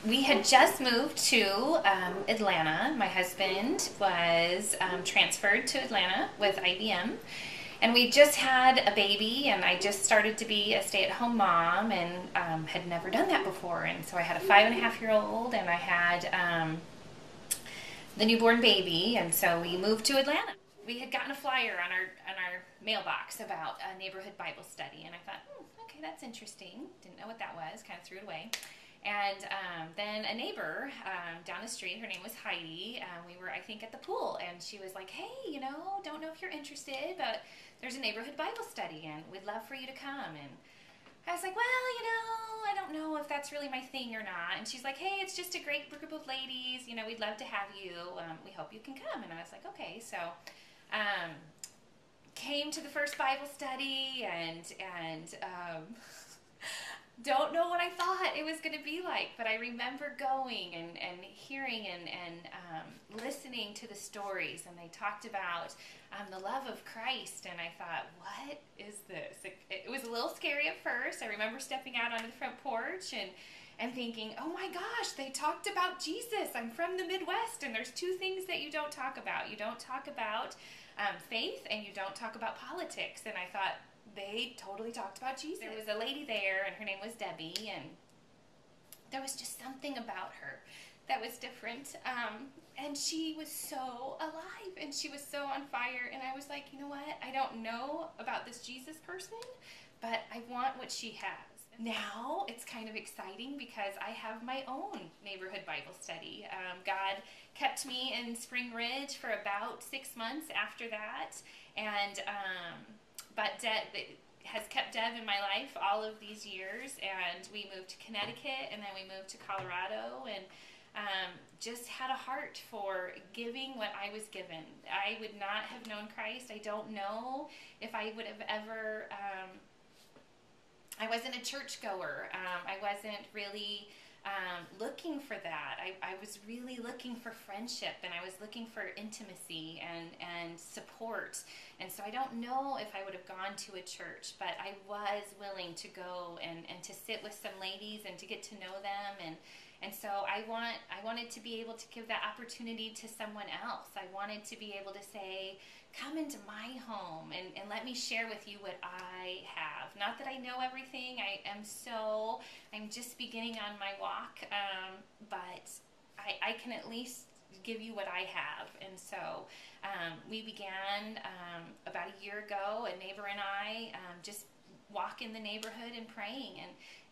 We had just moved to Atlanta. My husband was transferred to Atlanta with IBM. And we just had a baby, and I just started to be a stay-at-home mom, and had never done that before. And so I had a 5.5-year-old, and I had the newborn baby, and so we moved to Atlanta. We had gotten a flyer on our mailbox about a neighborhood Bible study, and I thought, okay, that's interesting. Didn't know what that was, kind of threw it away. And then a neighbor down the street, her name was Heidi, we were, I think, at the pool, and she was like, hey, don't know if you're interested, but there's a neighborhood Bible study, and we'd love for you to come. And I was like, well, I don't know if that's really my thing or not. And she's like, hey, it's just a great group of ladies, we'd love to have you. We hope you can come. And I was like, okay. So came to the first Bible study, and don't know what I thought it was going to be like, but I remember going and hearing and listening to the stories, and they talked about the love of Christ, and I thought, what is this? It was a little scary at first. I remember stepping out onto the front porch and thinking, oh my gosh, they talked about Jesus. I'm from the Midwest, and there's two things that you don't talk about. You don't talk about faith, and you don't talk about politics. And I thought, they totally talked about Jesus. There was a lady there, and her name was Debbie, and there was just something about her that was different. And she was so alive, and she was so on fire, and I was like, you know what? I don't know about this Jesus person, but I want what she has. Now it's kind of exciting because I have my own neighborhood Bible study. God kept me in Spring Ridge for about 6 months after that, and but has kept Deb in my life all of these years, and we moved to Connecticut, and then we moved to Colorado, and just had a heart for giving what I was given. I would not have known Christ. I don't know if I would have ever, I wasn't a churchgoer. I wasn't really looking for that. I was really looking for friendship, and I was looking for intimacy and support. And so I don't know if I would have gone to a church, but I was willing to go and to sit with some ladies and to get to know them. And so I wanted to be able to give that opportunity to someone else. I wanted to be able to say, come into my home and let me share with you what I have. Not that I know everything. I'm just beginning on my walk, but I can at least give you what I have. And so we began about a year ago, a neighbor and I, just walk in the neighborhood and praying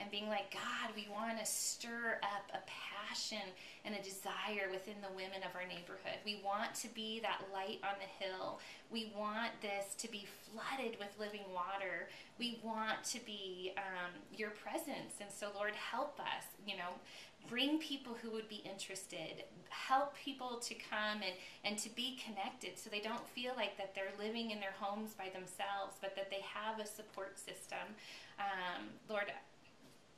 and being like, God, we want to stir up a passion and a desire within the women of our neighborhood. We want to be that light on the hill. We want this to be flooded with living water. We want to be your presence. And so, Lord, help us, bring people who would be interested, help people to come and to be connected so they don't feel like that they're living in their homes by themselves, but that they have a support system. Lord,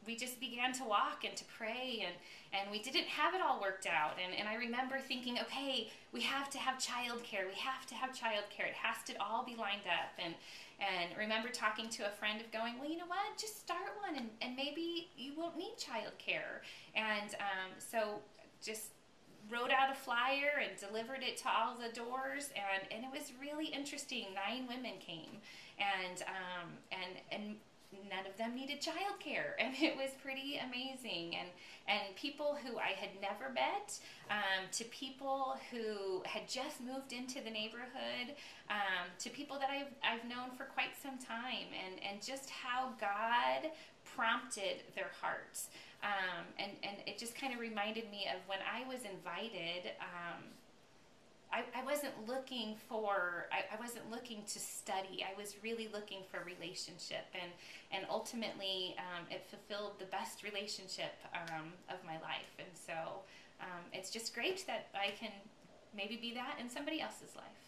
we just began to walk and to pray, and we didn't have it all worked out. And I remember thinking, okay, we have to have childcare. We have to have childcare. It has to all be lined up. And remember talking to a friend of going, well, you know what? Just start one, and maybe you won't need childcare. And so just wrote out a flyer and delivered it to all the doors, and it was really interesting. 9 women came, and none of them needed childcare, and it was pretty amazing. And people who I had never met, to people who had just moved into the neighborhood, to people that I've known for quite some time, and just how God prompted their hearts. And it just kind of reminded me of when I was invited. I wasn't looking to study. I was really looking for relationship, and ultimately it fulfilled the best relationship of my life. And so it's just great that I can maybe be that in somebody else's life.